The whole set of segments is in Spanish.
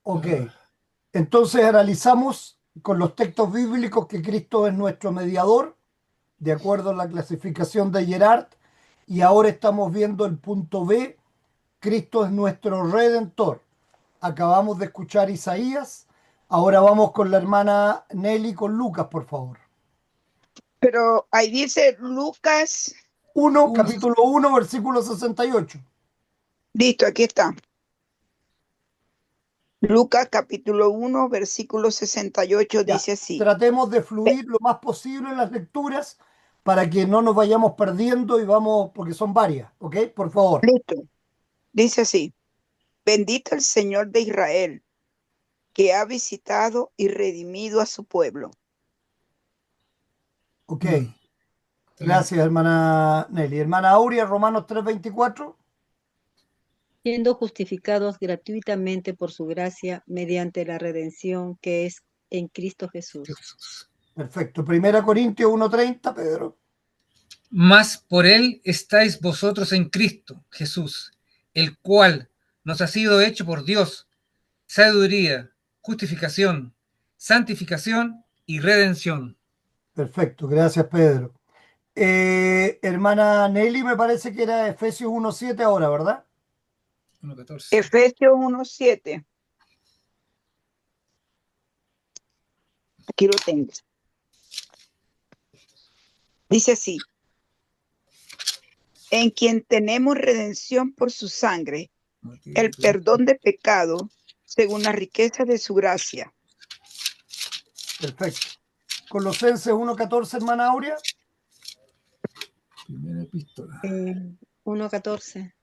Ok. Entonces analizamos con los textos bíblicos que Cristo es nuestro mediador, de acuerdo a la clasificación de Gerard, y ahora estamos viendo el punto B, Cristo es nuestro redentor. Acabamos de escuchar Isaías, ahora vamos con la hermana Nelly con Lucas, por favor. Pero ahí dice Lucas, 1, Uno, capítulo 1, versículo 68. listo, aquí está. Lucas capítulo 1, versículo 68 Ya, dice así. tratemos de fluir lo más posible en las lecturas para que no nos vayamos perdiendo y vamos, porque son varias, ¿ok? Por favor. Listo, dice así. Bendito el Señor de Israel, que ha visitado y redimido a su pueblo. Ok, tres. gracias, hermana Nelly. Hermana Aurea, Romanos 3:24. Siendo justificados gratuitamente por su gracia mediante la redención que es en Cristo Jesús. Jesús. Perfecto. Primera Corintios 1:30, Pedro. Mas por él estáis vosotros en Cristo Jesús, el cual nos ha sido hecho por Dios sabiduría, justificación, santificación y redención. Perfecto, gracias, Pedro. Hermana Nelly, me parece que era Efesios 1:7 ahora, ¿verdad? 1:14. Efesios 1:7. Aquí lo tengo. Dice así. En quien tenemos redención por su sangre, el perdón de pecado, según la riqueza de su gracia. Perfecto. Colosenses 1:14, hermana Aurea. Primera epístola. 1:14.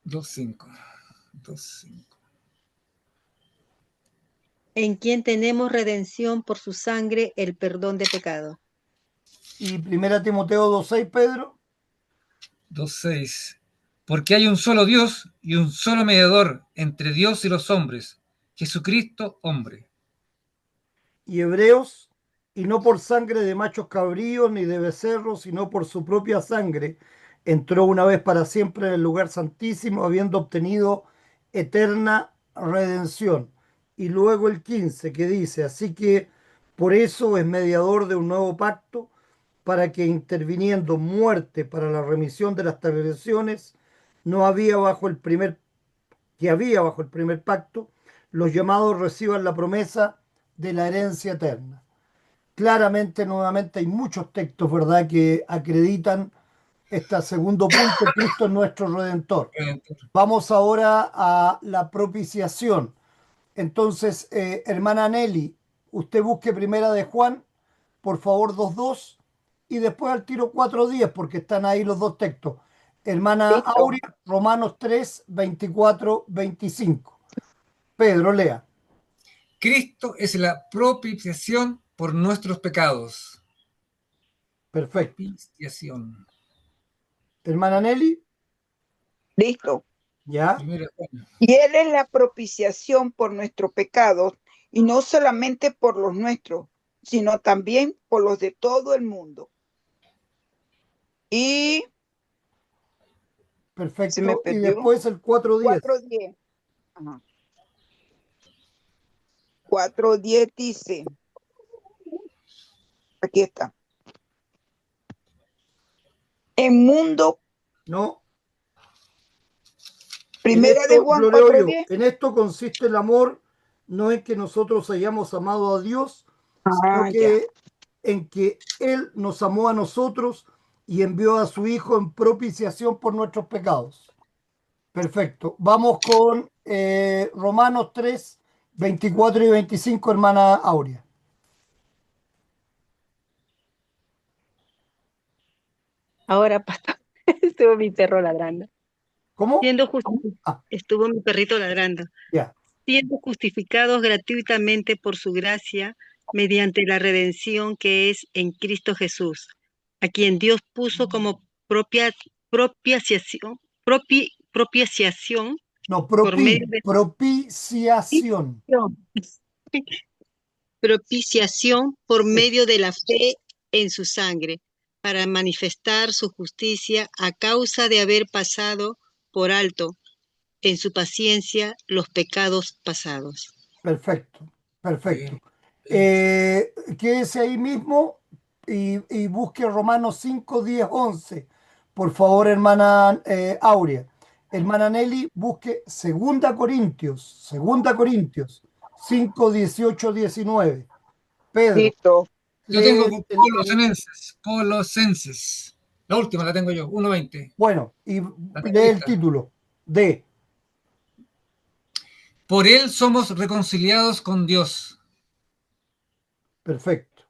2:5. 2:5. En quien tenemos redención por su sangre, el perdón de pecado. Y primera Timoteo 2:6, Pedro. 2:6. Porque hay un solo Dios y un solo mediador entre Dios y los hombres, Jesucristo, hombre. Y Hebreos, y no por sangre de machos cabríos ni de becerros, sino por su propia sangre, entró una vez para siempre en el lugar santísimo, habiendo obtenido eterna redención. Y luego el 15 que dice, así que por eso es mediador de un nuevo pacto, para que interviniendo muerte para la remisión de las transgresiones, no había bajo el primer que había bajo el primer pacto, los llamados reciban la promesa de la herencia eterna. Claramente, nuevamente, hay muchos textos, ¿verdad?, que acreditan este segundo punto, Cristo es nuestro redentor. Vamos ahora a la propiciación. Entonces, hermana Nelly, usted busque primera de Juan, por favor, 2:2, y después al tiro 4:10, porque están ahí los dos textos. Hermana Listo. Aurea, Romanos 3:24-25. Pedro, lea. Cristo es la propiciación por nuestros pecados. Perfecto. Propiciación. Hermana Nelly, Listo. ya. Primera Juan. Y Él es la propiciación por nuestros pecados, y no solamente por los nuestros, sino también por los de todo el mundo. Y se me Perfecto. Y perdió después el 4:10. 4:10. Ajá. 4:10 dice, aquí está. En mundo, No, en primera de esto, Juan lo leo yo, 4:10. en esto consiste el amor, no en que nosotros hayamos amado a Dios, sino Ah, ya. que en que Él nos amó a nosotros y envió a su Hijo en propiciación por nuestros pecados. Perfecto. Vamos con Romanos 3:24-25, hermana Aurea. Ahora, pastor, estuvo mi perro ladrando. ¿Cómo? Siendo justi- Ah, Estuvo mi perrito ladrando. ya. Siendo justificados gratuitamente por su gracia, mediante la redención que es en Cristo Jesús, a quien Dios puso como propiciación, propiciación No, por medio de propiciación. propiciación por Eso. medio de la fe en su sangre, para manifestar su justicia a causa de haber pasado por alto en su paciencia los pecados pasados. Perfecto, perfecto. Bien. Quédese ahí mismo y busque Romanos 5, 10, 11. Por favor, hermana Aurea. Hermana Nelly, busque Segunda Corintios 5, 18, 19. Pedro, Listo. Lo tengo lee con Colosenses. Colosenses. La última la tengo yo, 1:20. bueno, y La tengo lee el lista. título de, Por él somos reconciliados con Dios. perfecto.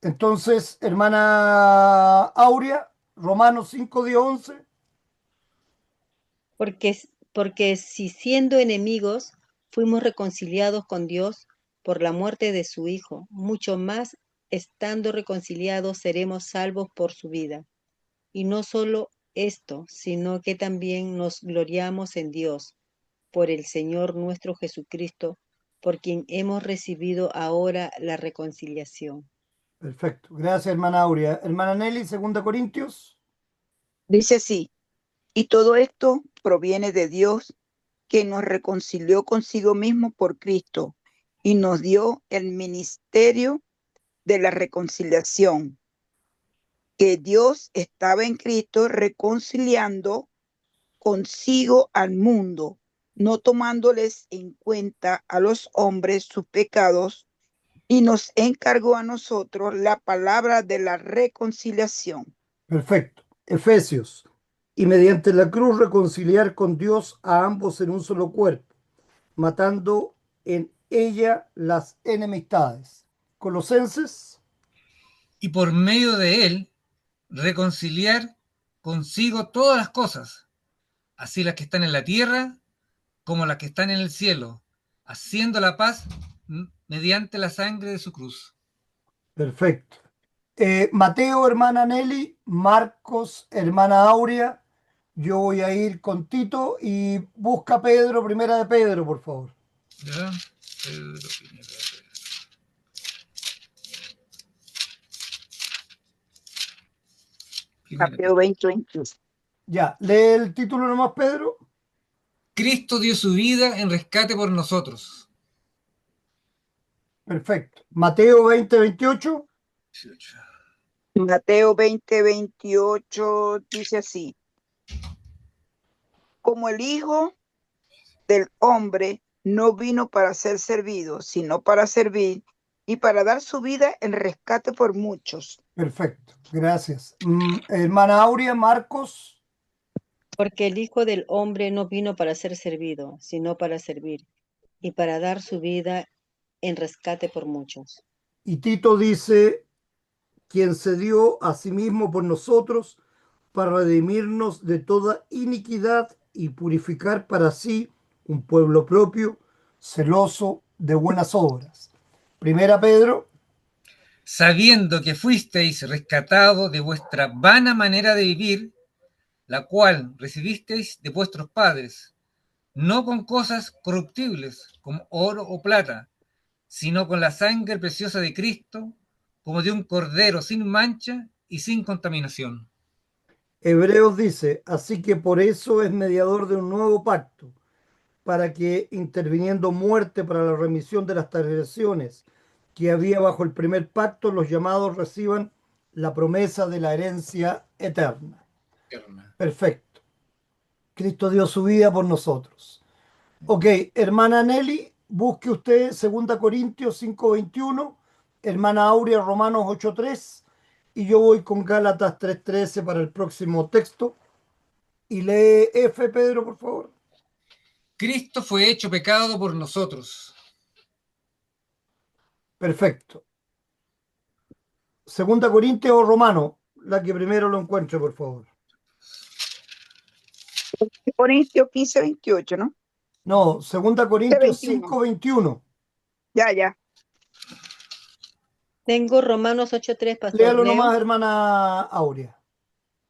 Entonces, hermana Aurea, Romanos 5, 10, 11. Porque si siendo enemigos fuimos reconciliados con Dios por la muerte de su Hijo, mucho más estando reconciliados seremos salvos por su vida. Y no solo esto, sino que también nos gloriamos en Dios, por el Señor nuestro Jesucristo, por quien hemos recibido ahora la reconciliación. Perfecto. Gracias, hermana Aurea. Hermana Nelly, Segunda Corintios. Dice así, y todo esto proviene de Dios, que nos reconcilió consigo mismo por Cristo y nos dio el ministerio de la reconciliación, que Dios estaba en Cristo reconciliando consigo al mundo, no tomándoles en cuenta a los hombres sus pecados, y nos encargó a nosotros la palabra de la reconciliación. Perfecto. Efesios. Y mediante la cruz reconciliar con Dios a ambos en un solo cuerpo, matando en ella las enemistades. Colosenses. Y por medio de él reconciliar consigo todas las cosas, así las que están en la tierra como las que están en el cielo, haciendo la paz mediante la sangre de su cruz. Perfecto. Mateo, hermana Nelly. Marcos, hermana Aurea. Yo voy a ir con Tito y busca Pedro, primera de Pedro, por favor. ¿Ya? Pedro, primera de Pedro. Primera de Mateo Pedro. 20. Ya, lee el título nomás, Pedro. Cristo dio su vida en rescate por nosotros. Perfecto. Mateo 20, 28. 18. Mateo 20:28 dice así, como el Hijo del Hombre no vino para ser servido, sino para servir y para dar su vida en rescate por muchos. Perfecto. Gracias. Hermana Aurea, Marcos. Porque el Hijo del Hombre no vino para ser servido, sino para servir, y para dar su vida en rescate por muchos. Y Tito dice, quien se dio a sí mismo por nosotros para redimirnos de toda iniquidad y purificar para sí un pueblo propio, celoso de buenas obras. Primera Pedro. Sabiendo que fuisteis rescatados de vuestra vana manera de vivir, la cual recibisteis de vuestros padres, no con cosas corruptibles como oro o plata, sino con la sangre preciosa de Cristo, como de un cordero sin mancha y sin contaminación. Hebreos dice, así que por eso es mediador de un nuevo pacto, para que, interviniendo muerte para la remisión de las transgresiones que había bajo el primer pacto, los llamados reciban la promesa de la herencia eterna. Perfecto. Cristo dio su vida por nosotros. Ok, hermana Nelly, busque usted 2 Corintios 5:21, hermana Aurea Romanos 8:3, y yo voy con Gálatas 3:13 para el próximo texto. Y lee F, Pedro, por favor. Cristo fue hecho pecado por nosotros. Perfecto. 2 Corintios o Romano, la que primero lo encuentre, por favor. Corintios 15:28, ¿no? No, 2 Corintios 21. 5:21. Ya. Tengo Romanos 8:3, pastor Léalo Leo. nomás, hermana Aurea.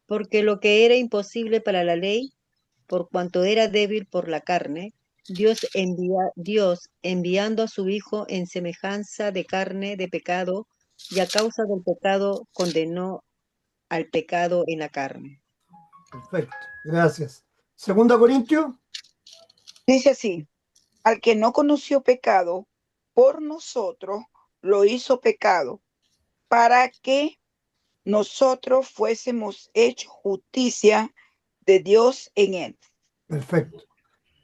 Porque lo que era imposible para la ley, por cuanto era débil por la carne, Dios enviando a su Hijo en semejanza de carne de pecado, y a causa del pecado condenó al pecado en la carne. Perfecto, gracias. 2 Corintios. Dice así, al que no conoció pecado, por nosotros lo hizo pecado, para que nosotros fuésemos hechos justicia de Dios en él. Perfecto.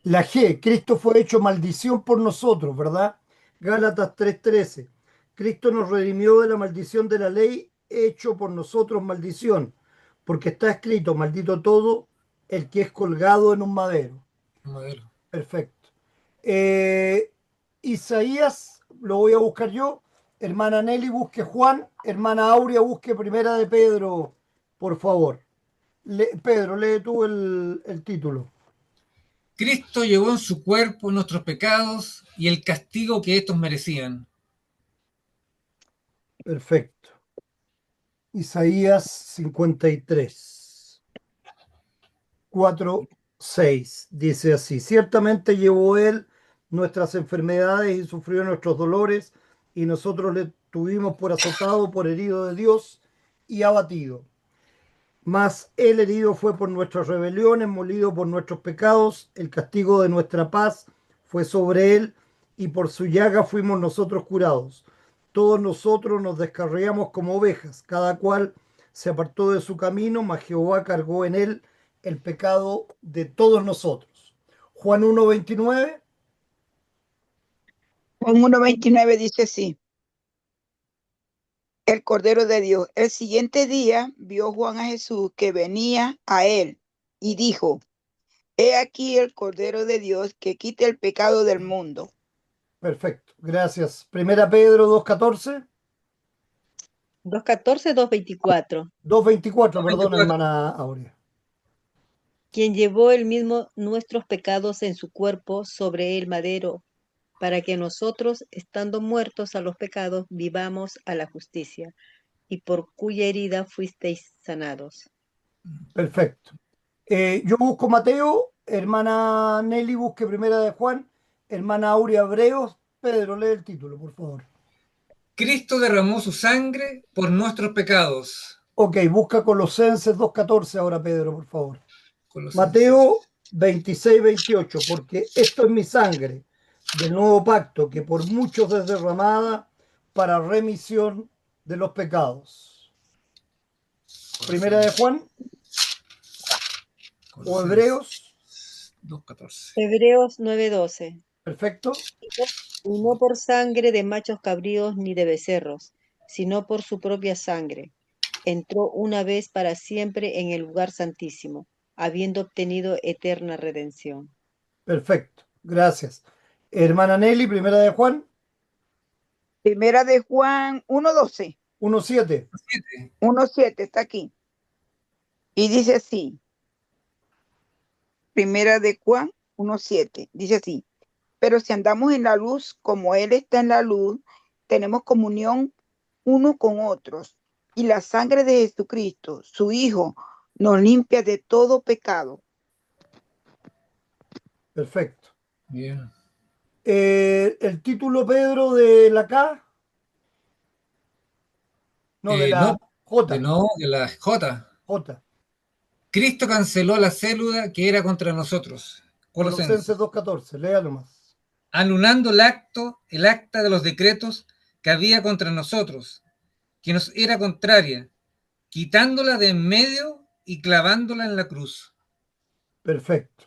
La G, Cristo fue hecho maldición por nosotros, ¿verdad? Gálatas 3:13. Cristo nos redimió de la maldición de la ley, hecho por nosotros maldición, porque está escrito, maldito todo el que es colgado en un madero. Modelo. Perfecto. Isaías, lo voy a buscar yo. Hermana Nelly, busque Juan. Hermana Aurea, busque Primera de Pedro, por favor. Pedro, lee tú el título. Cristo llevó en su cuerpo nuestros pecados y el castigo que estos merecían. Perfecto. Isaías 53, 4, 6. Dice así: ciertamente llevó él nuestras enfermedades y sufrió nuestros dolores, y nosotros le tuvimos por azotado, por herido de Dios y abatido. Mas el herido fue por nuestras rebeliones, molido por nuestros pecados, el castigo de nuestra paz fue sobre él, y por su llaga fuimos nosotros curados. Todos nosotros nos descarriamos como ovejas, cada cual se apartó de su camino, mas Jehová cargó en él el pecado de todos nosotros. Juan 1:29. Juan 1:29 dice así, el Cordero de Dios. El siguiente día vio Juan a Jesús que venía a él y dijo, he aquí el Cordero de Dios que quita el pecado del mundo. Perfecto, gracias. Primera Pedro 2:14. 2:14, 2:24. 2:24, perdón, 24. hermana Aurea. Quien llevó él mismo nuestros pecados en su cuerpo sobre el madero, para que nosotros, estando muertos a los pecados, vivamos a la justicia, y por cuya herida fuisteis sanados. Perfecto. Yo busco Mateo, hermana Nelly busque Primera de Juan, hermana Aurea Hebreos. Pedro, lee el título, por favor. Cristo derramó su sangre por nuestros pecados. Ok, busca Colosenses 2:14 ahora, Pedro, por favor. Colosenses. Mateo 26:28, porque esto es mi sangre del nuevo pacto, que por muchos es derramada para remisión de los pecados. Primera de Juan o Hebreos. 2:14. Hebreos 9:12. Perfecto. Y no por sangre de machos cabríos ni de becerros, sino por su propia sangre. Entró una vez para siempre en el lugar santísimo, habiendo obtenido eterna redención. Perfecto. Gracias. Hermana Nelly, Primera de Juan Primera de Juan 1:12, 1:7. 1:7 está aquí. Y dice así, Primera de Juan 1:7, dice así, pero si andamos en la luz como Él está en la luz, tenemos comunión uno con otros. Y la sangre de Jesucristo, su Hijo, nos limpia de todo pecado. Perfecto. Bien. El título, Pedro, de la K, no, de No, la J. de la J. J. Cristo canceló la célula que era contra nosotros. Colosenses Colosenses. 2:14. Léalo más. Anulando el acta de los decretos que había contra nosotros, que nos era contraria, quitándola de en medio y clavándola en la cruz. Perfecto.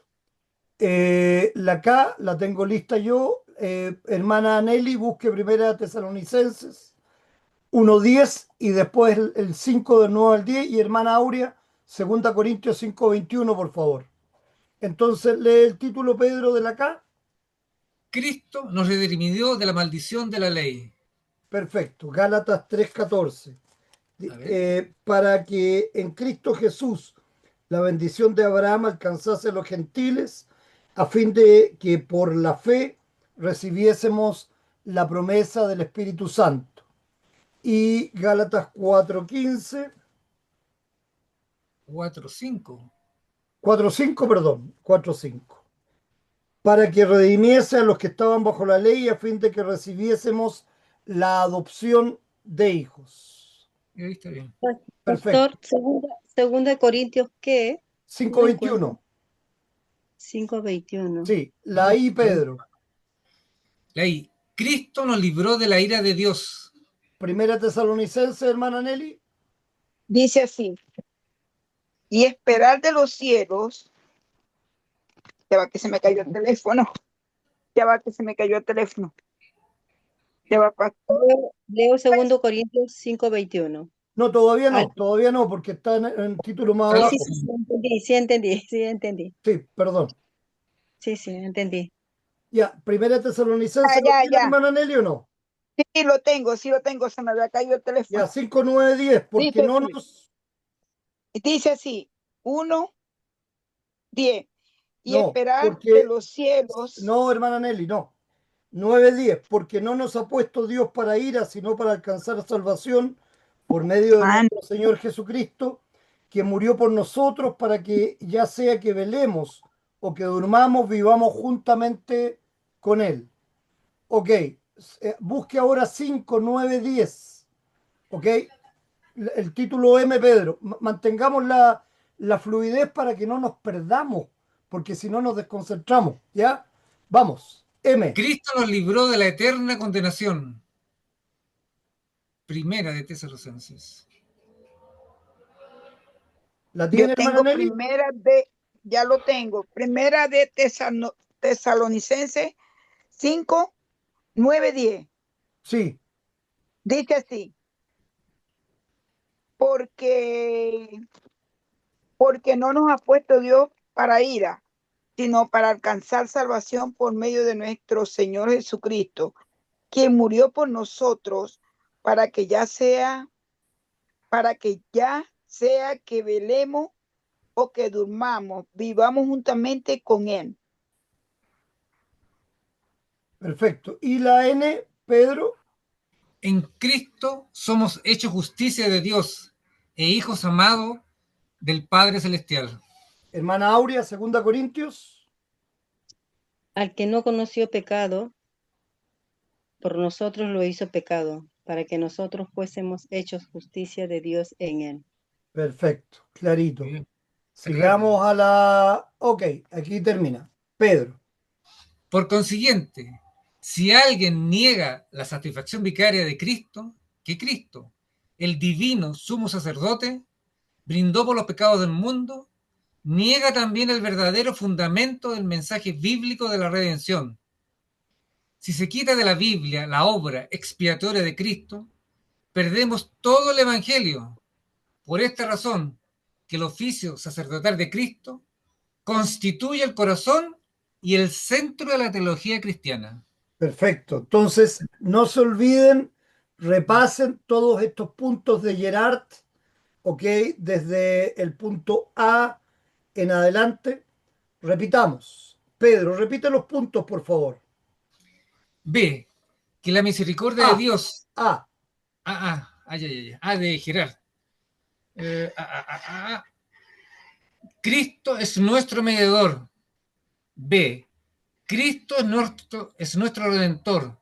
La K la tengo lista yo. Hermana Nelly, busque Primera Tesalonicenses 1:10 y después el 5 del 9 al 10. Y hermana Aurea, Segunda Corintios 5:21, por favor. Entonces lee el título, Pedro, de la K. Cristo nos redimió de la maldición de la ley. Perfecto. Gálatas 3:14. A ver. Para que en Cristo Jesús la bendición de Abraham alcanzase a los gentiles, a fin de que por la fe recibiésemos la promesa del Espíritu Santo. Y Gálatas 4:15, 4:5. 4:5, perdón, 4:5. Para que redimiese a los que estaban bajo la ley, a fin de que recibiésemos la adopción de hijos. Ahí está bien. Perfecto. Pastor, segunda Corintios, ¿qué? No encuentro. 5:21. 5:21. Sí, la I, Pedro. Leí, Cristo nos libró de la ira de Dios. Primera Tesalonicense, hermana Nelly. Dice así, y esperar de los cielos, ya va que se me cayó el teléfono, ya va que se me cayó el teléfono, ya va, Leo 2 Corintios 5:21. No, todavía no, porque está en título más Está Sí, abajo. sí, sí, entendí, sí, entendí, sí, entendí. Sí, perdón. Sí, sí, entendí. Ya, Primera Tesalonicense, ¿lo tiene, ya, hermana Nelly, o no? sí lo tengo, se me había caído el Ya, teléfono. 5, 9, 10, porque Dice no así, nos... dice así, 1:10, y No, esperar de porque... los cielos. No, hermana Nelly, no. 9, 10, porque no nos ha puesto Dios para ira, sino para alcanzar salvación por medio de Ah, nuestro Señor Jesucristo, que murió por nosotros para que ya sea que velemos o que durmamos, vivamos juntamente con Él. Ok, busque ahora 5, 9, 10. Ok, el título M, Pedro. Mantengamos la fluidez para que no nos perdamos, porque si no nos desconcentramos. ¿Ya? Vamos. M. Cristo nos libró de la eterna condenación. Primera de Tesalonicenses. ¿La yo tiene, hermana tengo Nelly? ya lo tengo, primera de Tesalonicense 5:9-10. Sí, Dice así, porque, porque no nos ha puesto Dios para ira, sino para alcanzar salvación por medio de nuestro Señor Jesucristo, quien murió por nosotros para que ya sea, que velemos o que durmamos, vivamos juntamente con Él. perfecto. ¿Y la N, Pedro? En Cristo somos hechos justicia de Dios e hijos amados del Padre Celestial. Hermana Aurea, 2 Corintios. Al que no conoció pecado, por nosotros lo hizo pecado, para que nosotros fuésemos hechos justicia de Dios en él. Perfecto, clarito. Bien, está claro. Sigamos a la... Ok, aquí termina. Pedro. Por consiguiente, si alguien niega la satisfacción vicaria de Cristo, que Cristo, el divino sumo sacerdote, brindó por los pecados del mundo, niega también el verdadero fundamento del mensaje bíblico de la redención. Si se quita de la Biblia la obra expiatoria de Cristo, perdemos todo el Evangelio. Por esta razón, que el oficio sacerdotal de Cristo constituye el corazón y el centro de la teología cristiana. Perfecto. Entonces, no se olviden, repasen todos estos puntos de Gerard, ok, desde el punto A en adelante. Repitamos. Pedro, repite los puntos, por favor. B. Que la misericordia de A, Dios. A, De Gerard. Cristo es nuestro mediador. B. Cristo es nuestro redentor.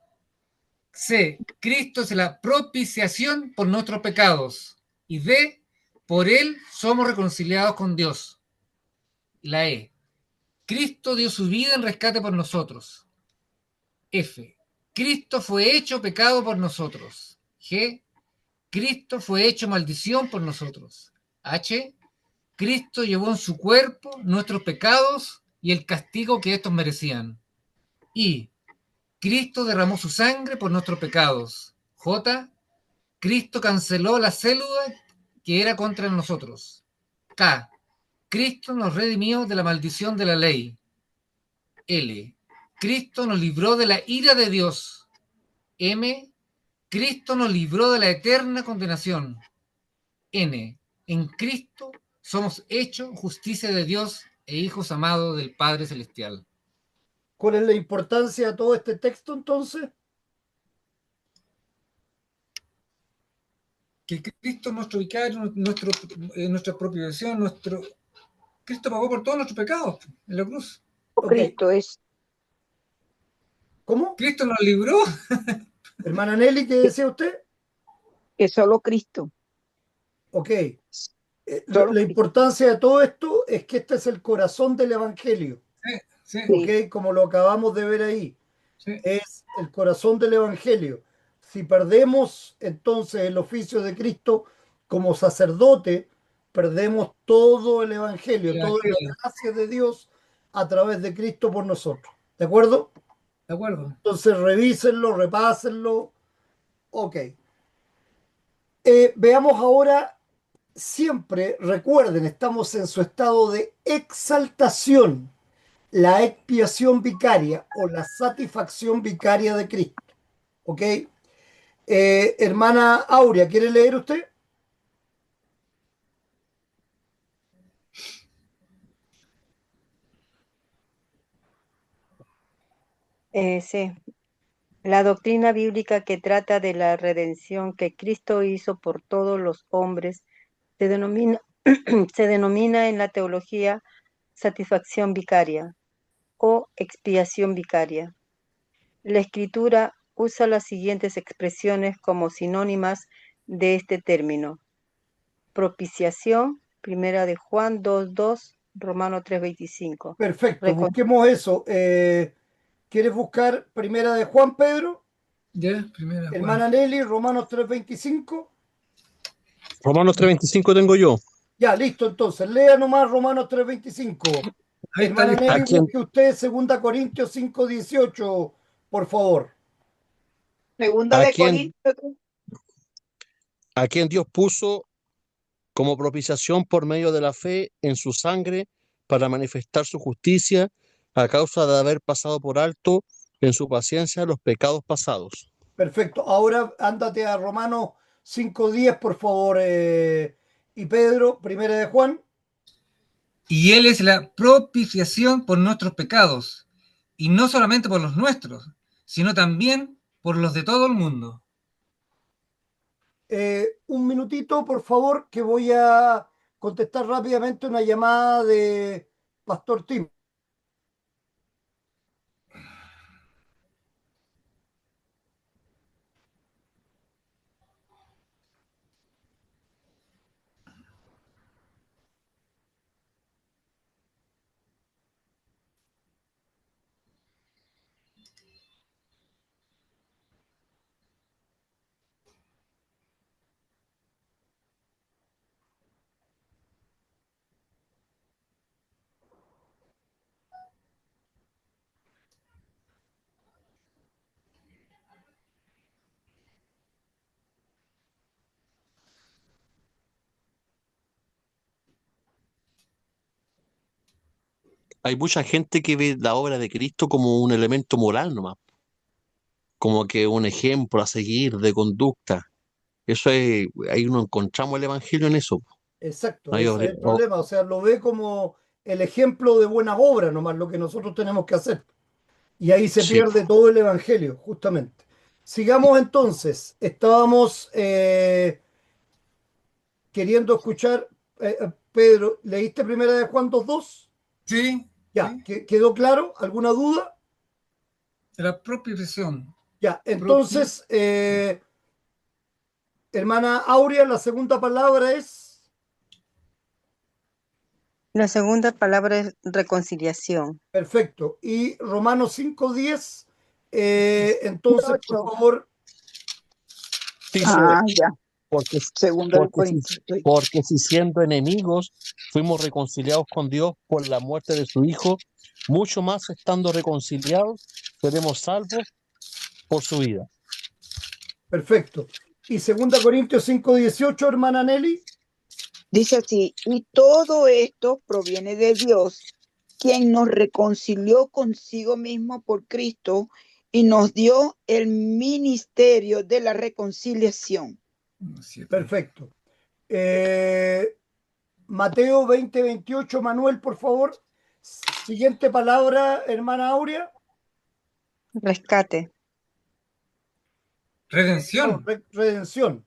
C. Cristo es la propiciación por nuestros pecados. Y D. Por él somos reconciliados con Dios. La E. Cristo dio su vida en rescate por nosotros. F. Cristo fue hecho pecado por nosotros. G. Cristo fue hecho maldición por nosotros. H. Cristo llevó en su cuerpo nuestros pecados y el castigo que estos merecían. I. Cristo derramó su sangre por nuestros pecados. J. Cristo canceló la célula que era contra nosotros. K. Cristo nos redimió de la maldición de la ley. L. Cristo nos libró de la ira de Dios. M. Cristo nos libró de la eterna condenación. N. En Cristo somos hechos justicia de Dios e hijos amados del Padre Celestial. ¿cuál es la importancia de todo este texto entonces? Que Cristo es nuestro vicario, nuestra propiciación, Cristo pagó por todos nuestros pecados en la cruz. Ok, Cristo es ¿cómo? Cristo nos libró. Hermana Nelly, ¿qué decía usted? que solo Cristo, Ok, solo la Cristo. importancia de todo esto es que este es el corazón del Evangelio. Sí, Sí. ¿ok? Como lo acabamos de ver ahí. sí, Es el corazón del Evangelio. Si perdemos entonces el oficio de Cristo como sacerdote, perdemos todo el Evangelio, el toda la Evangelio. gracia de Dios a través de Cristo por nosotros. ¿De acuerdo? ¿De acuerdo? Entonces revísenlo, repásenlo. Ok. Veamos ahora, siempre recuerden, estamos en su estado de exaltación, la expiación vicaria o la satisfacción vicaria de Cristo. ¿Ok? Hermana Aurea, ¿quiere leer usted? Sí, la doctrina bíblica que trata de la redención que Cristo hizo por todos los hombres se denomina, se denomina en la teología satisfacción vicaria o expiación vicaria. La Escritura usa las siguientes expresiones como sinónimas de este término: propiciación, primera de Juan 2:2, Romano 3:25. Perfecto, Recon- busquemos eso. ¿Quieres buscar Primera de Juan, Pedro? Ya, primera Juan. Hermana Nelly, Romanos 3:25. Romanos 3:25 tengo yo. Ya, listo, entonces. Lea nomás Romanos 3:25. Ahí está Hermana listo. ¿A Nelly, quién, busque usted 2 Corintios 5:18, por favor. Segunda a de quién, Corintios. a quién Dios puso como propiciación por medio de la fe en su sangre para manifestar su justicia a causa de haber pasado por alto en su paciencia los pecados pasados. Perfecto. Ahora ándate a Romanos 5:10, por favor. Y Pedro, Primera de Juan. Y Él es la propiciación por nuestros pecados, y no solamente por los nuestros, sino también por los de todo el mundo. Un minutito, por favor, que voy a contestar rápidamente una llamada de Pastor Tim. Hay mucha gente que ve la obra de Cristo como un elemento moral nomás, como que un ejemplo a seguir de conducta. Eso es, ahí no encontramos el evangelio en eso. Exacto, Ahí ese es el problema. O sea, lo ve como el ejemplo de buenas obras, nomás lo que nosotros tenemos que hacer. Y ahí se sí, pierde todo el evangelio, justamente. Sigamos entonces. Estábamos queriendo escuchar, Pedro, ¿leíste Primera de Juan 2:2? Sí, Ya, sí, ¿quedó claro? ¿Alguna duda? la propiciación. Ya, Propi- entonces, hermana Aurea, la segunda palabra es La segunda palabra es reconciliación. perfecto. Y Romanos 5:10, entonces, por 8. favor, dice, Ah, ya. porque, Segunda de porque, si, Corintios. Estoy. porque si siendo enemigos fuimos reconciliados con Dios por la muerte de su Hijo, mucho más estando reconciliados seremos salvos por su vida. perfecto. Y 2 Corintios 5:18, hermana Nelly. Dice así, y todo esto proviene de Dios, quien nos reconcilió consigo mismo por Cristo y nos dio el ministerio de la reconciliación. 7. Perfecto. Eh, Mateo 20:28, Manuel, por favor. Siguiente palabra, hermana Aurea. Rescate. No, Redención. redención.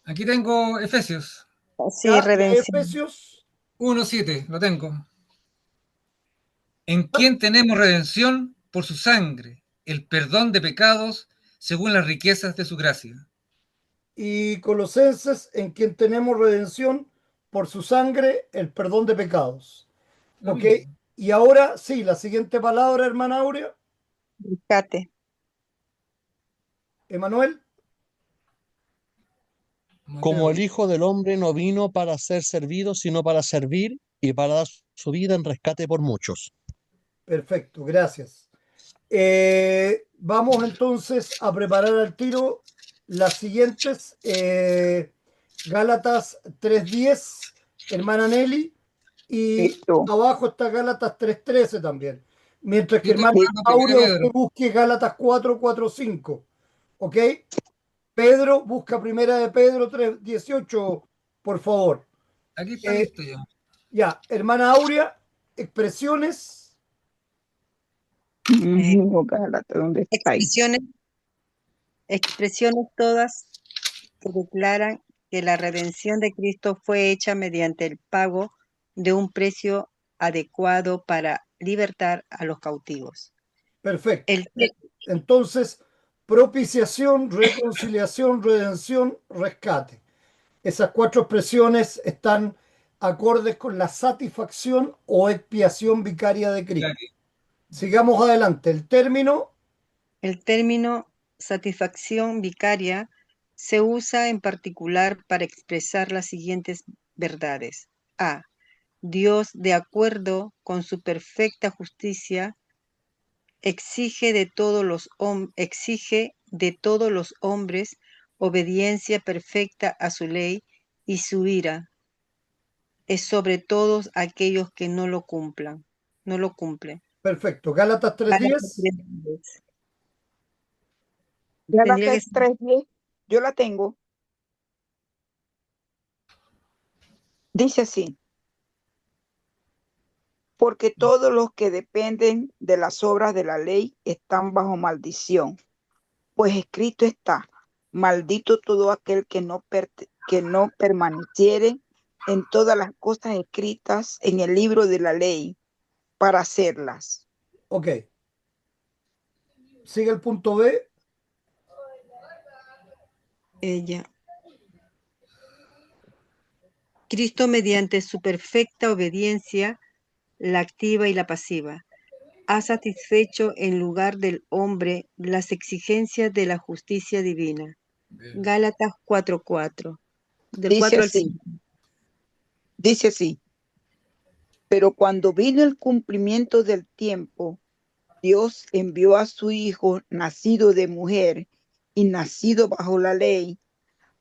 Aquí tengo Efesios Sí, Ya, lee redención. Efesios. 1:7, lo tengo. En quien tenemos redención por su sangre, el perdón de pecados según las riquezas de su gracia. Y Colosenses, en quien tenemos redención por su sangre, el perdón de pecados. Lo ¿Ok? mismo. Y ahora sí, la siguiente palabra, hermana Aurea. Rescate. Emanuel. Como Mateo. el Hijo del Hombre no vino para ser servido, sino para servir y para dar su vida en rescate por muchos. Perfecto, gracias. Vamos entonces a preparar al tiro las siguientes. Gálatas 3:10, hermana Nelly, y Listo. abajo está Gálatas 3:13 también. Mientras que Yo estoy hermana buscando primero Aurea, usted Pedro. busque Gálatas 4:4-5. ¿Ok? Pedro, busca primera de Pedro 3:18, por favor. Aquí está Eh, listo ya. ya, hermana Aurea, expresiones. Eh, Gálata, ¿dónde está ahí? expresiones todas que declaran que la redención de Cristo fue hecha mediante el pago de un precio adecuado para libertar a los cautivos. Perfecto. El, te- Entonces, propiciación, reconciliación, redención, rescate. Esas cuatro expresiones están acordes con la satisfacción o expiación vicaria de Cristo. Claro. Sigamos adelante. El término, el término satisfacción vicaria se usa en particular para expresar las siguientes verdades. A. Dios, de acuerdo con su perfecta justicia, exige de todos los hombres obediencia perfecta a su ley, y su ira es sobre todos aquellos que no lo cumplen. perfecto. Gálatas Gálatas 3:10. 3:10. Tendría que Gálatas ser 3:10. Yo la tengo. Dice así, porque todos los que dependen de las obras de la ley están bajo maldición, pues escrito está, maldito todo aquel que no permaneciere en todas las cosas escritas en el libro de la ley para hacerlas. Ok. Sigue el punto B. ella. Cristo, mediante su perfecta obediencia, la activa y la pasiva, ha satisfecho en lugar del hombre las exigencias de la justicia divina. Gálatas 4:4, del Dice 4 al así, 5. dice así, pero cuando vino el cumplimiento del tiempo, Dios envió a su Hijo, nacido de mujer y nacido bajo la ley,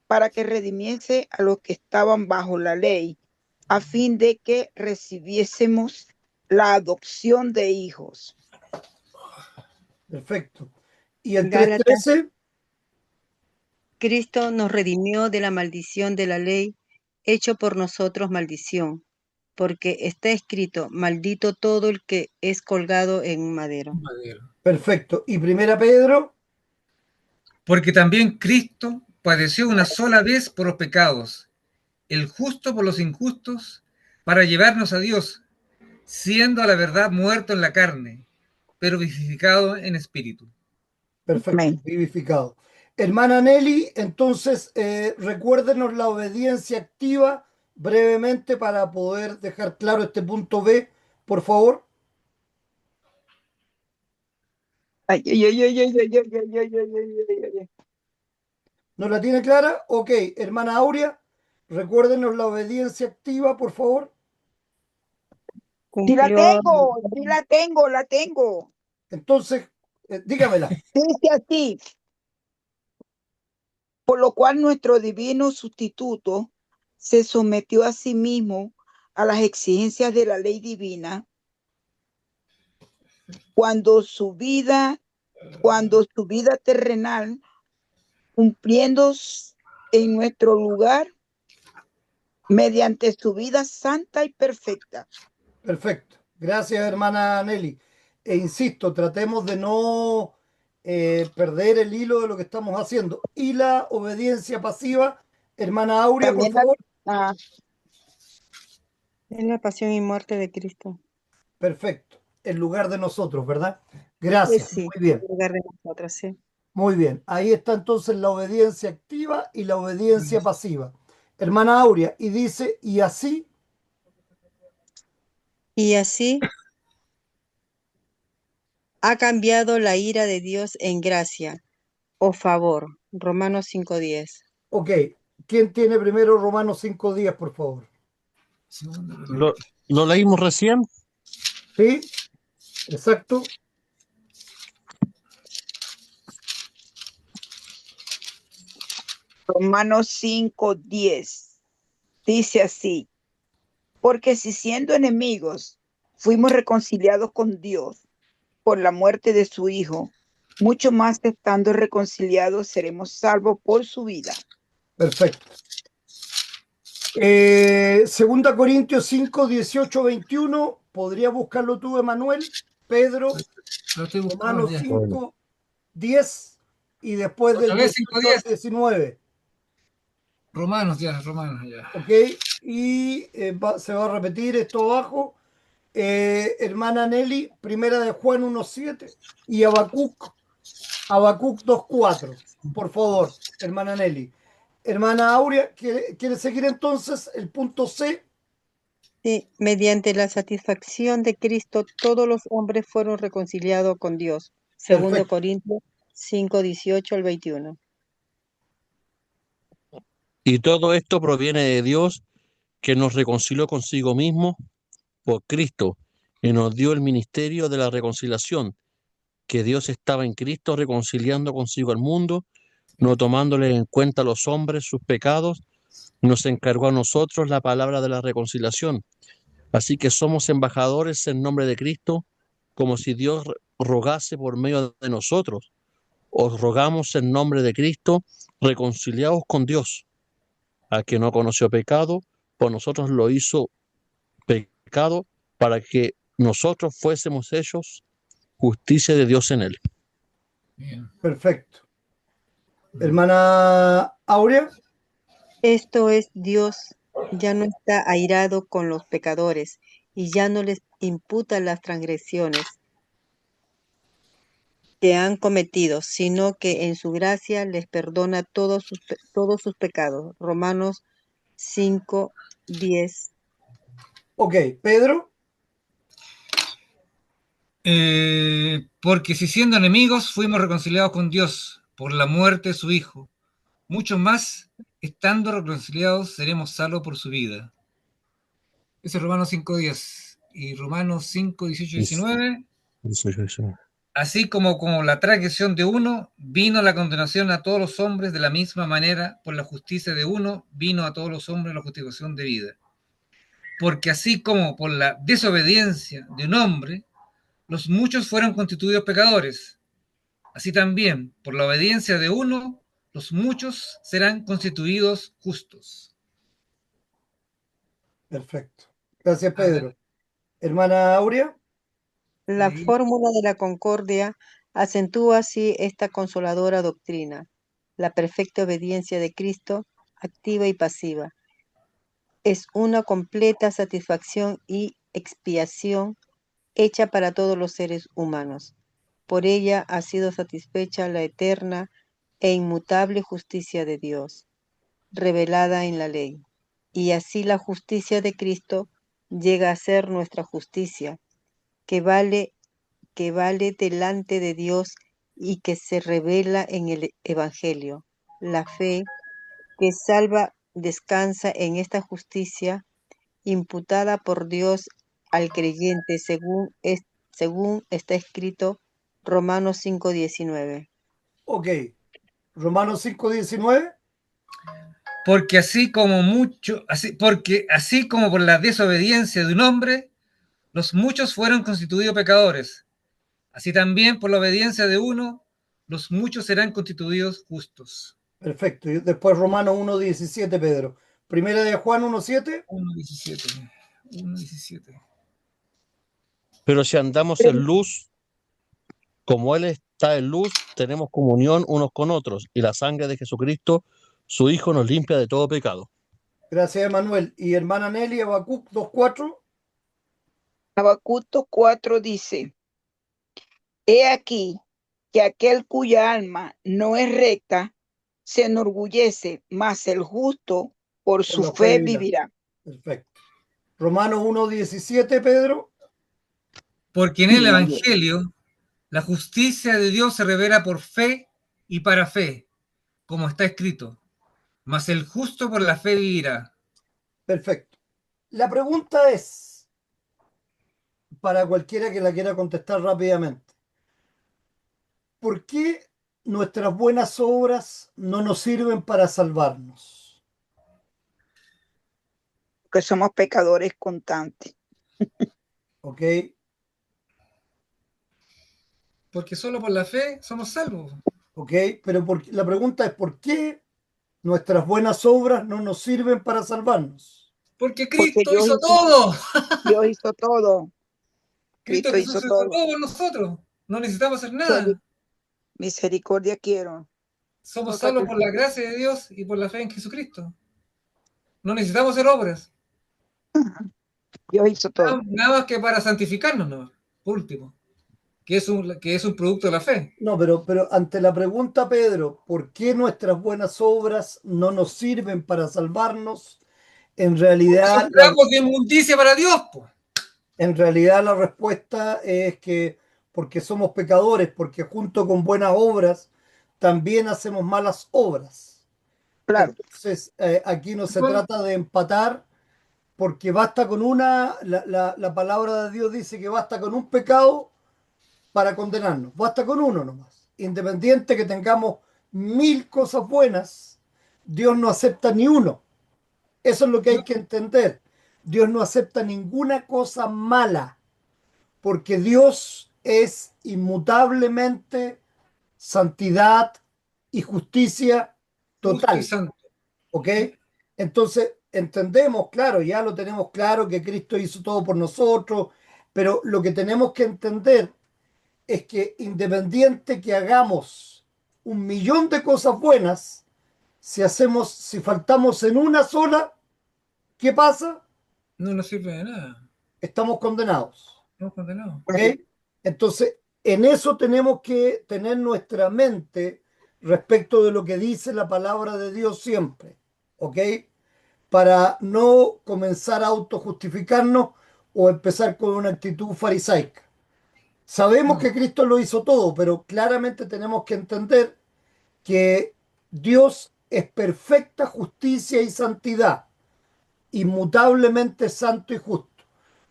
para que redimiese a los que estaban bajo la ley, a fin de que recibiésemos la adopción de hijos. Perfecto. Y el Gálatas, 3:13. Cristo nos redimió de la maldición de la ley, hecho por nosotros maldición, porque está escrito, maldito todo el que es colgado en un madero. Perfecto. Y primera Pedro. Porque también Cristo padeció una sola vez por los pecados, el justo por los injustos, para llevarnos a Dios, siendo a la verdad muerto en la carne, pero vivificado en espíritu. Perfecto. Amén. Vivificado. Hermana Nelly, entonces recuérdenos la obediencia activa brevemente para poder dejar claro este punto B, por favor. Ay, ay, ay, ay, ay, ay, ay, ay, ay, ay, ay, ay. ¿No la tiene clara? Ok, hermana Aurea, recuérdenos la obediencia activa, por favor. Sí la Cumplió, tengo, sí la tengo, la tengo. Entonces, dígamela. Dice así, por lo cual nuestro divino sustituto se sometió a sí mismo a las exigencias de la ley divina cuando su vida, cuando su vida terrenal, cumpliendo en nuestro lugar mediante su vida santa y perfecta. Perfecto. Gracias, hermana Nelly. E insisto, tratemos de no perder el hilo de lo que estamos haciendo. Y la obediencia pasiva, hermana Aurea, por También favor. es la pasión y muerte de Cristo. Perfecto. En lugar de nosotros, ¿verdad? Gracias. Sí, Muy en bien. lugar de nosotros, sí. Muy bien. Ahí está entonces la obediencia activa y la obediencia pasiva. Hermana Aurea, y dice, y así, Y así, ha cambiado la ira de Dios en gracia o favor. Romanos 5:10. Ok, ¿quién tiene primero Romanos 5:10, por favor? Segundo lo Lo, leí. lo leímos recién. ¿Sí? Exacto. Romanos 5:10 dice así, porque si siendo enemigos fuimos reconciliados con Dios por la muerte de su Hijo, mucho más estando reconciliados seremos salvos por su vida. Perfecto. Segunda Corintios 5, 18, 21. ¿Podría buscarlo tú, Emanuel? Pedro, Lo estoy buscando Romanos ya. 5, 10 y después Otra del vez 18 al 5:10. 19. Romanos ya. ¿Ok? Y se va a repetir esto abajo. Hermana Nelly, primera de Juan 1:7 y Habacuc 2:4. Por favor, hermana Nelly. Hermana Aurea, ¿quiere seguir entonces el punto C? Sí, mediante la satisfacción de Cristo, todos los hombres fueron reconciliados con Dios. Segundo Perfecto, Corintios 5:18 al 21. Y todo esto proviene de Dios, que nos reconcilió consigo mismo por Cristo y nos dio el ministerio de la reconciliación, que Dios estaba en Cristo reconciliando consigo al mundo, no tomándole en cuenta a los hombres sus pecados, y nos encargó a nosotros la palabra de la reconciliación. Así que somos embajadores en nombre de Cristo, como si Dios rogase por medio de nosotros. Os rogamos en nombre de Cristo, reconciliaos con Dios. Al que no conoció pecado, por nosotros lo hizo pecado, para que nosotros fuésemos hechos justicia de Dios en él. Bien. perfecto. Hermana Aurea, Esto es, Dios ya no está airado con los pecadores y ya no les imputa las transgresiones que han cometido, sino que en su gracia les perdona todos sus pecados. Romanos 5:10. ok, Pedro, Porque si siendo enemigos fuimos reconciliados con Dios por la muerte de su Hijo, mucho más estando reconciliados seremos salvos por su vida. Ese es Romanos 5:10 y Romanos 5:18 y 19. Así como la transgresión de uno vino la condenación a todos los hombres, de la misma manera por la justicia de uno vino a todos los hombres la justificación de vida. Porque así como por la desobediencia de un hombre los muchos fueron constituidos pecadores, así también por la obediencia de uno los muchos serán constituidos justos. perfecto. Gracias, A ver, Pedro. Hermana Aurea, La leí. fórmula de la concordia acentúa así esta consoladora doctrina, la perfecta obediencia de Cristo, activa y pasiva. Es una completa satisfacción y expiación hecha para todos los seres humanos. Por ella ha sido satisfecha la eterna e inmutable justicia de Dios, revelada en la ley. Y así la justicia de Cristo llega a ser nuestra justicia, que vale delante de Dios y que se revela en el Evangelio. La fe que salva descansa en esta justicia imputada por Dios al creyente, según está escrito Romanos 5:19. ok. Romanos 5:19. Porque así como por la desobediencia de un hombre, los muchos fueron constituidos pecadores, así también por la obediencia de uno, los muchos serán constituidos justos. Perfecto. Y después Romanos 1:17, Pedro. Primera de Juan 1:7. 1:17. 1:17. Pero si andamos en luz, como Él está en luz, tenemos comunión unos con otros, y la sangre de Jesucristo, su Hijo, nos limpia de todo pecado. Gracias, Emanuel. Y hermana Nelly, Habacuc 2:4. Habacuc 4 dice, he aquí que aquel cuya alma no es recta se enorgullece, mas el justo por Por su la fe fe vivirá. vivirá. Perfecto. Romanos 1:17, Pedro. Porque en el Evangelio La justicia de Dios se revela por fe y para fe, como está escrito. Mas el justo por la fe vivirá. Perfecto. La pregunta es, para cualquiera que la quiera contestar rápidamente, ¿por qué nuestras buenas obras no nos sirven para salvarnos? Que somos pecadores constantes. ¿Ok? Porque solo por la fe somos salvos. ¿Ok? Pero la pregunta es, ¿por qué nuestras buenas obras no nos sirven para salvarnos? Porque Porque Cristo hizo todo. Dios hizo todo. Cristo Cristo Jesús hizo hizo todo. todo por nosotros. No necesitamos hacer Miseri- nada. Misericordia quiero. Somos Otra salvos por la cosa. gracia de Dios y por la fe en Jesucristo. No necesitamos hacer obras. Dios hizo todo. Nada más que para santificarnos, no. Por último. Que es un producto de la fe. No, pero ante la pregunta, Pedro, ¿por qué nuestras buenas obras no nos sirven para salvarnos? En Porque son realidad, trapos de inmundicia para Dios, pues. en realidad la respuesta es que porque somos pecadores, porque junto con buenas obras también hacemos malas obras. Claro. Entonces, aquí no se trata de empatar, porque basta con la palabra de Dios dice que basta con un pecado para condenarnos, basta con uno nomás. Independiente que tengamos 1000 cosas buenas, Dios no acepta ni uno. Eso es lo que hay que entender. Dios no acepta ninguna cosa mala, porque Dios es inmutablemente santidad y justicia Justo y total. santo. ¿Ok? Entonces, entendemos, claro, ya lo tenemos claro que Cristo hizo todo por nosotros, pero lo que tenemos que entender es que independiente que hagamos 1 millón de cosas buenas, si faltamos en una sola, ¿qué pasa? No nos sirve de nada. Estamos condenados. Estamos condenados. ¿Ok? Entonces, en eso tenemos que tener nuestra mente respecto de lo que dice la palabra de Dios siempre. ¿Ok? Para no comenzar a autojustificarnos o empezar con una actitud farisaica. Sabemos No. que Cristo lo hizo todo, pero claramente tenemos que entender que Dios es perfecta justicia y santidad, inmutablemente santo y justo.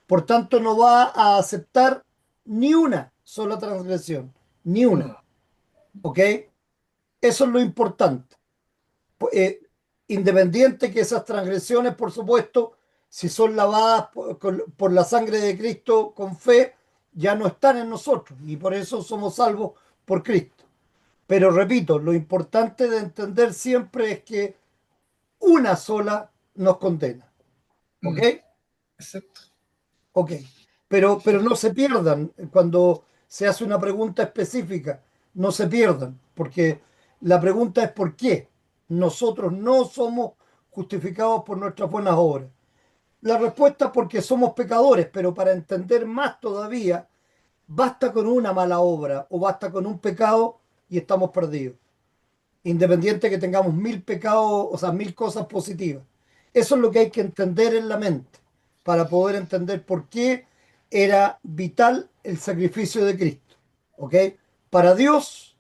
Por tanto, no va a aceptar ni una sola transgresión, ni una. No. ¿Ok? Eso es lo importante. eh, Independiente que esas transgresiones, por supuesto, si son lavadas por la sangre de Cristo con fe, ya no están en nosotros y por eso somos salvos por Cristo. Pero repito, lo importante de entender siempre es que una sola nos condena. ¿Ok? Exacto. Ok. Pero no se pierdan cuando se hace una pregunta específica. No se pierdan, porque la pregunta es ¿por qué? Nosotros no somos justificados por nuestras buenas obras. La respuesta es porque somos pecadores, pero para entender más todavía, basta con una mala obra o basta con un pecado y estamos perdidos. Independiente que tengamos 1000 pecados, o sea, 1000 cosas positivas. Eso es lo que hay que entender en la mente para poder entender por qué era vital el sacrificio de Cristo. ¿Ok? Para Dios,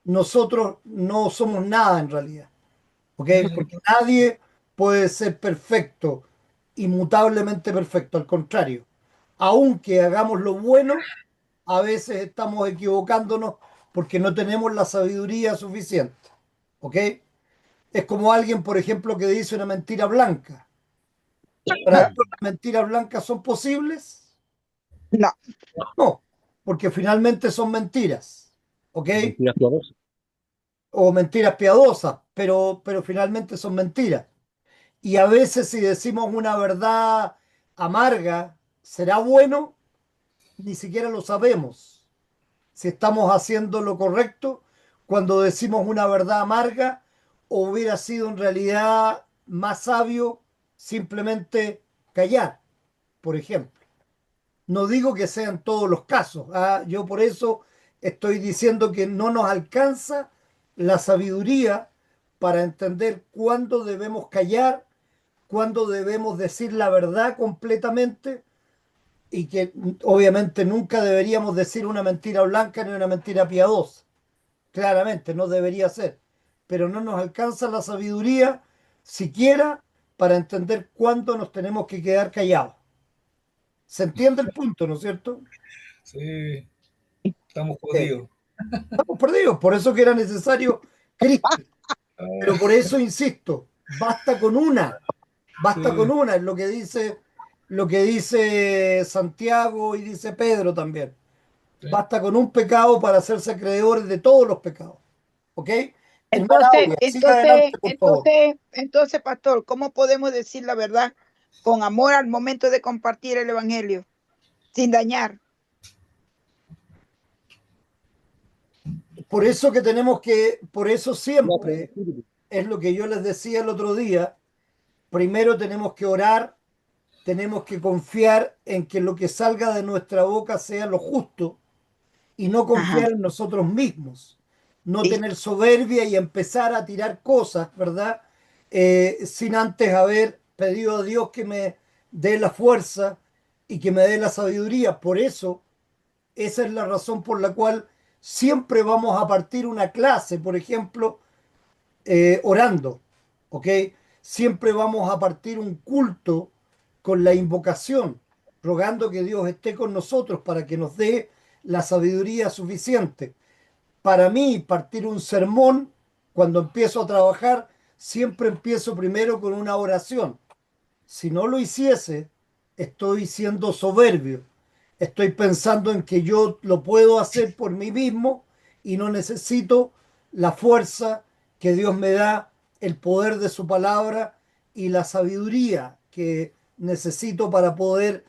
nosotros no somos nada en realidad. ¿Ok? Porque nadie puede ser perfecto, inmutablemente perfecto. Al contrario, aunque hagamos lo bueno, a veces estamos equivocándonos porque no tenemos la sabiduría suficiente. ¿Ok? Es como alguien, por ejemplo, que dice una mentira blanca. ¿Para Dios las mentiras blancas son posibles? No, No, porque finalmente son mentiras. ¿Ok? Mentiras piadosas. O mentiras piadosas, pero finalmente son mentiras. Y a veces si decimos una verdad amarga, ¿será bueno? Ni siquiera lo sabemos. Si estamos haciendo lo correcto cuando decimos una verdad amarga o hubiera sido en realidad más sabio simplemente callar, por ejemplo. No digo que sean todos los casos, ¿ah? Yo por eso estoy diciendo que no nos alcanza la sabiduría para entender cuándo debemos callar, cuándo debemos decir la verdad completamente y que obviamente nunca deberíamos decir una mentira blanca ni una mentira piadosa. Claramente, no debería ser. Pero no nos alcanza la sabiduría siquiera para entender cuándo nos tenemos que quedar callados. ¿Se entiende el punto, no es cierto? Sí, estamos Eh, jodidos. Estamos perdidos, por eso que era necesario Cristo. Pero por eso insisto, basta con Sí, una, es lo que dice Santiago y dice Pedro también. sí. Basta con un pecado para hacerse acreedores de todos los pecados. ¿Ok? Hermana Entonces, Aurea, siga entonces, adelante, por favor. entonces, entonces, pastor, ¿cómo podemos decir la verdad con amor al momento de compartir el evangelio, sin dañar? Por eso que tenemos que, por eso siempre, es lo que yo les decía el otro día, primero tenemos que orar, tenemos que confiar en que lo que salga de nuestra boca sea lo justo y no Ajá, confiar en nosotros mismos, no sí. tener soberbia y empezar a tirar cosas, ¿verdad? Sin antes haber pedido a Dios que me dé la fuerza y que me dé la sabiduría. Por eso, esa es la razón por la cual siempre vamos a partir una clase, por ejemplo, orando, ¿ok? Siempre vamos a partir un culto con la invocación, rogando que Dios esté con nosotros para que nos dé la sabiduría suficiente. Para mí, partir un sermón, cuando empiezo a trabajar, siempre empiezo primero con una oración. Si no lo hiciese, estoy siendo soberbio. Estoy pensando en que yo lo puedo hacer por mí mismo y no necesito la fuerza que Dios me da, el poder de su palabra y la sabiduría que necesito para poder,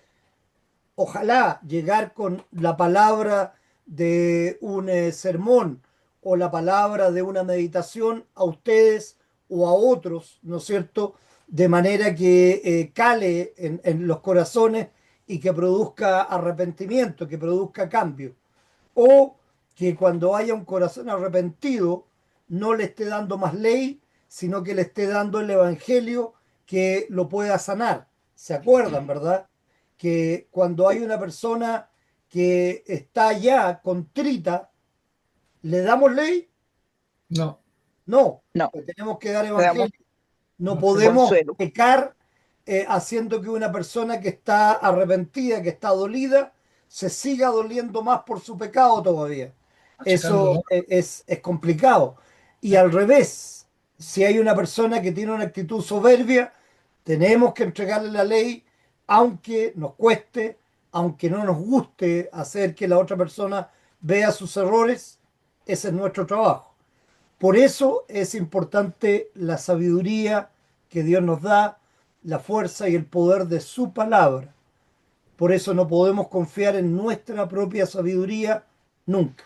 ojalá, llegar con la palabra de un sermón o la palabra de una meditación a ustedes o a otros, ¿no es cierto? De manera que cale en los corazones y que produzca arrepentimiento, que produzca cambio. O que cuando haya un corazón arrepentido no le esté dando más ley, sino que le esté dando el evangelio que lo pueda sanar. ¿Se acuerdan, verdad? Que cuando hay una persona que está ya contrita, ¿le damos ley? No, No, No, le tenemos que dar le damos evangelio. No no se podemos puede. consuelo. pecar haciendo que una persona que está arrepentida, que está dolida, se siga doliendo más por su pecado todavía. Achacando Eso mucho. es complicado. Y al revés, si hay una persona que tiene una actitud soberbia, tenemos que entregarle la ley, aunque nos cueste, aunque no nos guste hacer que la otra persona vea sus errores, ese es nuestro trabajo. Por eso es importante la sabiduría que Dios nos da, la fuerza y el poder de su palabra. Por eso no podemos confiar en nuestra propia sabiduría nunca.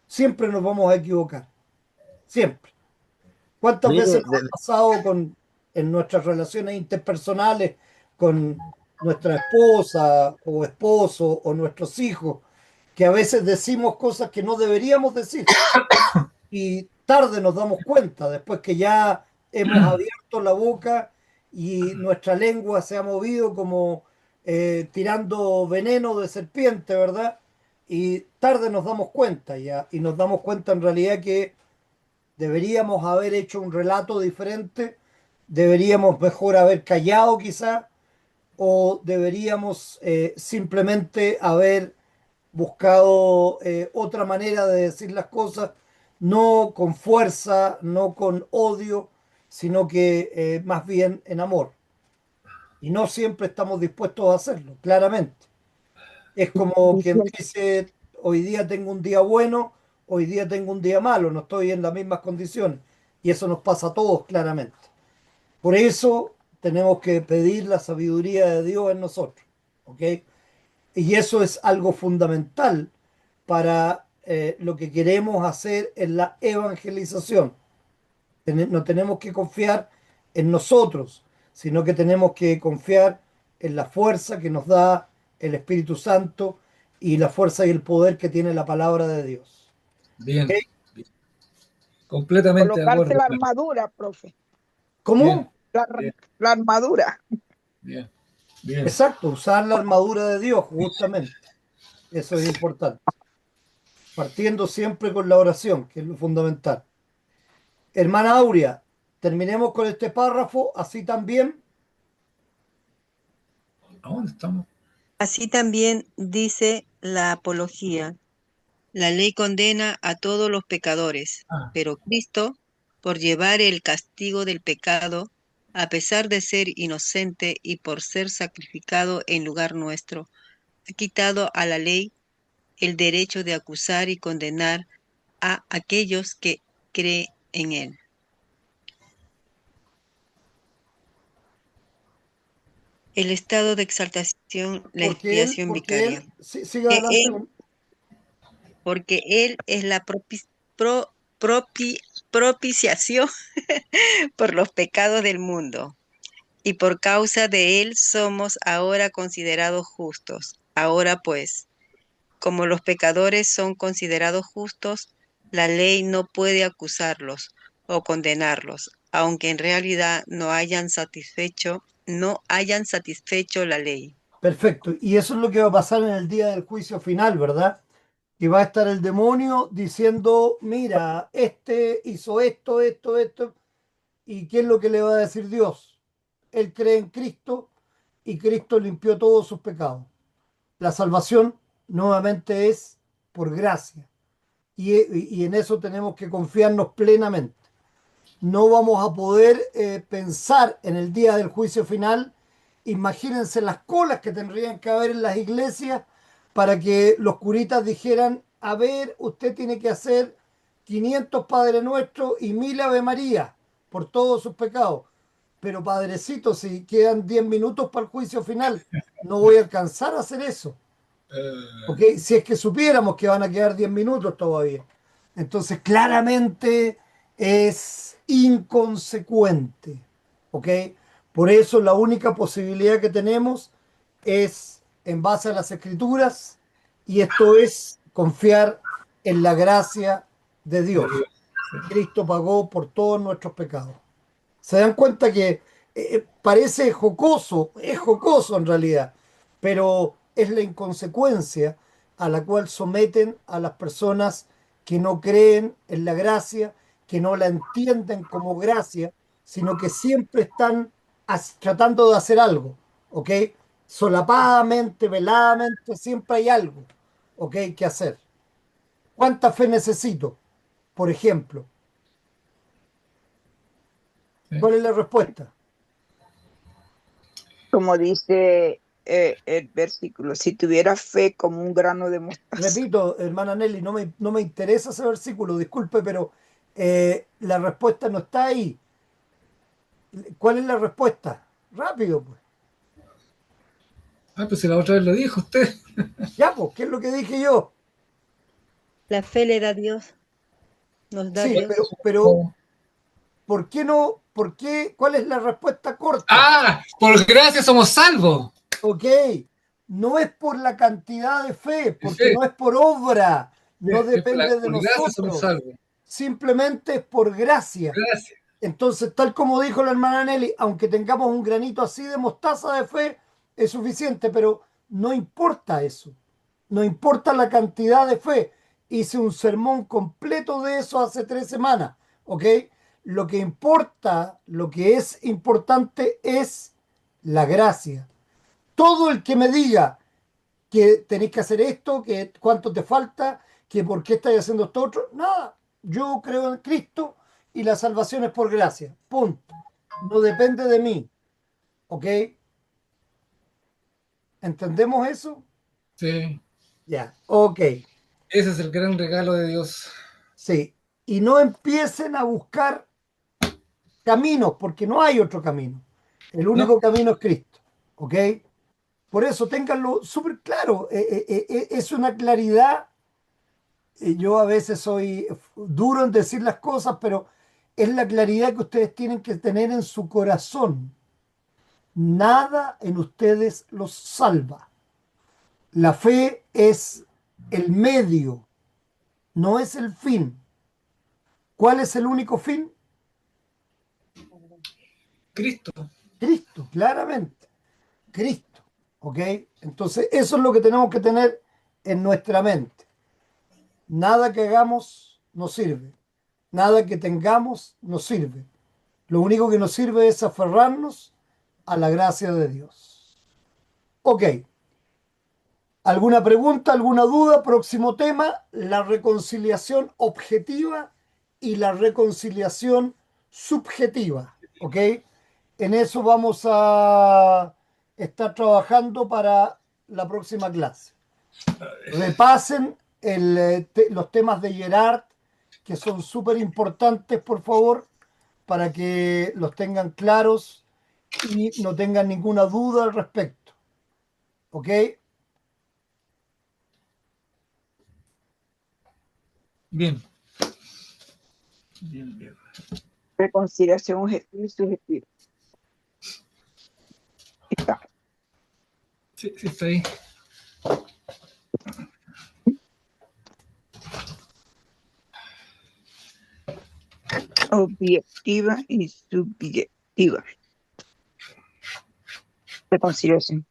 Siempre nos vamos a equivocar. Siempre. ¿Cuántas veces Mire, nos ha pasado en nuestras relaciones interpersonales con nuestra esposa o esposo o nuestros hijos, que a veces decimos cosas que no deberíamos decir? Y tarde nos damos cuenta, después que ya hemos abierto la boca y nuestra lengua se ha movido como tirando veneno de serpiente, ¿verdad? Y tarde nos damos cuenta ya, y nos damos cuenta en realidad que deberíamos haber hecho un relato diferente, deberíamos mejor haber callado quizá, o deberíamos simplemente haber buscado otra manera de decir las cosas, no con fuerza, no con odio, sino que más bien en amor. Y no siempre estamos dispuestos a hacerlo, claramente. Es como quien dice, hoy día tengo un día bueno, hoy día tengo un día malo, no estoy en las mismas condiciones. Y eso nos pasa a todos, claramente. Por eso tenemos que pedir la sabiduría de Dios en nosotros. ¿Ok? Y eso es algo fundamental para lo que queremos hacer en la evangelización. No tenemos que confiar en nosotros, sino que tenemos que confiar en la fuerza que nos da el Espíritu Santo y la fuerza y el poder que tiene la palabra de Dios. ¿Ok? Bien, bien. Completamente de Colocarse acuerdo, la hermano. armadura, profe. Bien, ¿Cómo? La, bien, la armadura. bien. Bien. Exacto, usar la armadura de Dios, justamente. Eso es importante. Partiendo siempre con la oración, que es lo fundamental. Hermana Aurea, terminemos con este párrafo, así también. ¿A dónde estamos? Así también dice la apología. La ley condena a todos los pecadores, Ah, pero Cristo, por llevar el castigo del pecado, a pesar de ser inocente y por ser sacrificado en lugar nuestro, ha quitado a la ley el derecho de acusar y condenar a aquellos que creen en él. El estado de exaltación, la expiación Porque vicaria. él, sigue Que adelante. él, porque él es la pro- propi- propiciación por los pecados del mundo, y por causa de él somos ahora considerados justos. Ahora pues, como los pecadores son considerados justos, la ley no puede acusarlos o condenarlos, aunque en realidad no hayan satisfecho la ley. Perfecto. Y eso es lo que va a pasar en el día del juicio final, ¿verdad? Que va a estar el demonio diciendo, mira, este hizo esto, esto, esto. ¿Y qué es lo que le va a decir Dios? Él cree en Cristo y Cristo limpió todos sus pecados. La salvación nuevamente es por gracia. Y en eso tenemos que confiarnos plenamente. No vamos a poder pensar en el día del juicio final. Imagínense las colas que tendrían que haber en las iglesias para que los curitas dijeran, a ver, usted tiene que hacer 500 Padre Nuestro y 1000 Ave María por todos sus pecados. Pero padrecito, si quedan 10 minutos para el juicio final, no voy a alcanzar a hacer eso. ¿Ok? Si es que supiéramos que van a quedar 10 minutos todavía. Entonces, claramente es inconsecuente. ¿Ok? Por eso la única posibilidad que tenemos es en base a las escrituras y esto es confiar en la gracia de Dios. Cristo pagó por todos nuestros pecados. Se dan cuenta que parece jocoso, es jocoso en realidad, pero es la inconsecuencia a la cual someten a las personas que no creen en la gracia, que no la entienden como gracia, sino que siempre están tratando de hacer algo, ¿ok? Solapadamente, veladamente, siempre hay algo, ¿ok? Que hacer. ¿Cuánta fe necesito? Por ejemplo, sí. ¿cuál es la respuesta? Como dice el versículo, si tuviera fe como un grano de mostaza. Repito, hermana Nelly, no me interesa ese versículo, disculpe, pero la respuesta no está ahí. ¿Cuál es la respuesta? Rápido, pues. Ah, pues si la otra vez lo dijo usted. Ya, pues, ¿qué es lo que dije yo? La fe le da Dios, nos da Sí, Dios. pero ¿por qué no? ¿Por qué? ¿Cuál es la respuesta corta? Ah, por gracia somos salvos. Ok, no es por la cantidad de fe, De porque fe. no es por obra, no depende de Por gracia somos nosotros, salvos. simplemente es por gracia. Gracias. Entonces, tal como dijo la hermana Nelly, aunque tengamos un granito así de mostaza de fe, es suficiente, pero no importa eso. No importa la cantidad de fe. Hice un sermón completo de eso hace 3 semanas, ¿ok? Lo que importa, lo que es importante es la gracia. Todo el que me diga que tenéis que hacer esto, que cuánto te falta, que por qué estáis haciendo esto otro. Nada, yo creo en Cristo y la salvación es por gracia. Punto. No depende de mí. ¿Ok? ¿Entendemos eso? Sí. Ya, ok. Ese es el gran regalo de Dios. Sí. Y no empiecen a buscar caminos, porque no hay otro camino. El No, único camino es Cristo. ¿Ok? Por eso ténganlo súper claro. Es una claridad. Yo a veces soy duro en decir las cosas, pero es la claridad que ustedes tienen que tener en su corazón. Nada en ustedes los salva. La fe es el medio, no es el fin. ¿Cuál es el único fin? Cristo. Cristo, claramente. Cristo. ¿Ok? Entonces, eso es lo que tenemos que tener en nuestra mente. Nada que hagamos nos sirve. Nada que tengamos nos sirve. Lo único que nos sirve es aferrarnos a la gracia de Dios. Ok. ¿Alguna pregunta, alguna duda? Próximo tema, la reconciliación objetiva y la reconciliación subjetiva. ¿Ok? En eso vamos a estar trabajando para la próxima clase. Repasen los temas de Gerard, que son súper importantes, por favor, para que los tengan claros y no tengan ninguna duda al respecto. ¿Ok? Bien. Bien, bien. Reconciliación objetiva y subjetiva. Está. Sí, sí, está ahí. Objetiva y subjetiva. Reconciliación.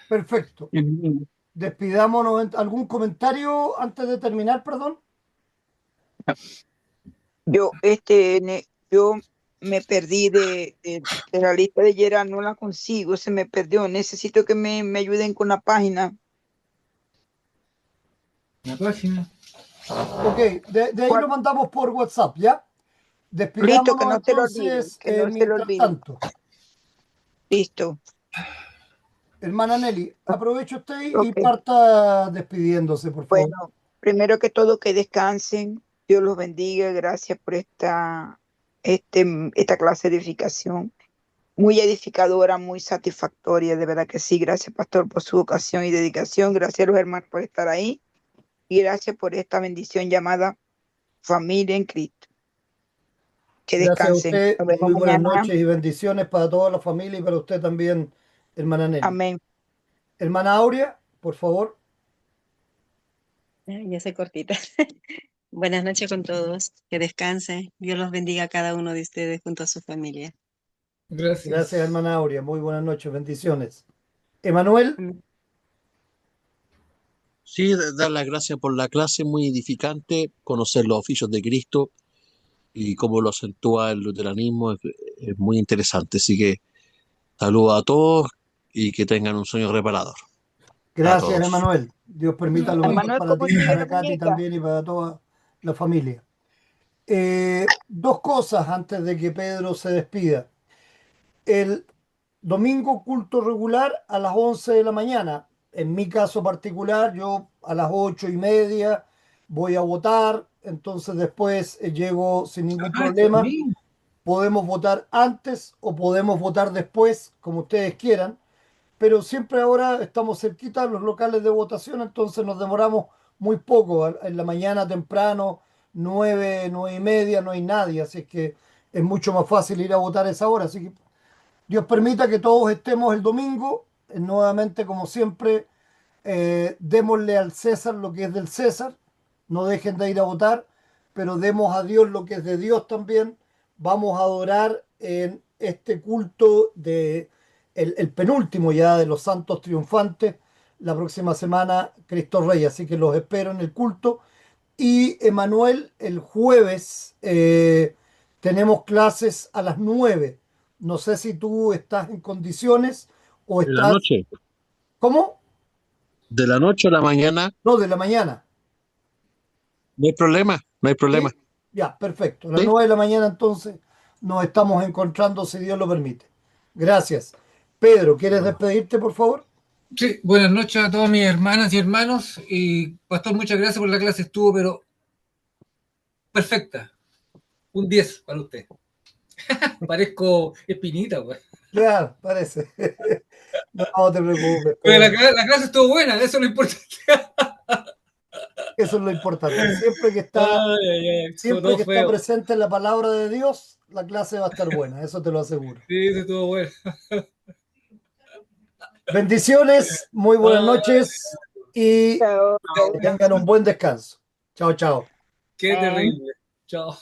Perfecto. Despidámonos. ¿Algún comentario antes de terminar, perdón? Yo me perdí de la lista de Gerard, no la consigo, se me perdió. Necesito que me ayuden con la página. La página. Ok, de ahí lo mandamos por WhatsApp, ¿ya? Listo, que Despidámonos no se lo olviden, entonces que no se lo mientras olviden. tanto. Listo. Hermana Nelly, aproveche usted y Ok. parta despidiéndose, por favor. Bueno, primero que todo, que descansen. Dios los bendiga. Gracias por esta clase de edificación. Muy edificadora, muy satisfactoria, de verdad que sí. Gracias, pastor, por su vocación y dedicación. Gracias a los hermanos por estar ahí. Y gracias por esta bendición llamada familia en Cristo. Que Gracias a descansen. usted, Nos vemos muy buenas mañana. noches y bendiciones para toda la familia y para usted también, hermana Nelly. Amén. Hermana Aurea, por favor. Ya sé cortita. Buenas noches con todos. Que descansen. Dios los bendiga a cada uno de ustedes junto a su familia. Gracias. Gracias, hermana Aurea. Muy buenas noches, bendiciones. Emanuel, Amén. Sí, dar las gracias por la clase, muy edificante, conocer los oficios de Cristo y cómo lo acentúa el luteranismo es muy interesante. Así que saludos a todos y que tengan un sueño reparador. A gracias, todos. Emanuel. Dios permita lo mejor Hermano, para ¿cómo ti, sigue la para Katy muñeca? también y para toda la familia. Dos cosas antes de que Pedro se despida. El domingo culto regular a las 11 de la mañana. En mi caso particular, yo a las 8:30 voy a votar, entonces después llego sin ningún Ah, este problema. domingo. Podemos votar antes o podemos votar después, como ustedes quieran, pero siempre ahora estamos cerquita de los locales de votación, entonces nos demoramos muy poco. En la mañana temprano, 9:30, no hay nadie, así es que es mucho más fácil ir a votar a esa hora. Así que Dios permita que todos estemos el domingo. Nuevamente, como siempre, démosle al César lo que es del César. No dejen de ir a votar, pero demos a Dios lo que es de Dios también. Vamos a adorar en este culto de el penúltimo ya de los santos triunfantes. La próxima semana, Cristo Rey. Así que los espero en el culto. Y Emanuel, el jueves tenemos clases a las 9. No sé si tú estás en condiciones o De la estás... noche, ¿Cómo? de la noche a la mañana, No, de la mañana. no hay problema, no hay problema. ¿Sí? Ya, perfecto. A las ¿Sí? 9 de la mañana entonces nos estamos encontrando si Dios lo permite. Gracias. Pedro, ¿quieres despedirte, por favor? Sí, buenas noches a todas mis hermanas y hermanos. Y pastor, muchas gracias por la clase. Estuvo, pero perfecta. Un 10 para usted. Parezco espinita, güey. Claro, parece. No, no te preocupes, Pero Pedro. la clase estuvo buena, eso es lo importante. Eso es lo importante. Ay, ay, ay, estuvo Siempre todo que está feo. presente la palabra de Dios, la clase va a estar buena, eso te lo aseguro. Sí, sí, estuvo bueno. Bendiciones, muy buenas Ay, noches. y Chao. que tengan un buen descanso. Chao, chao. Qué Amén. terrible. Chao.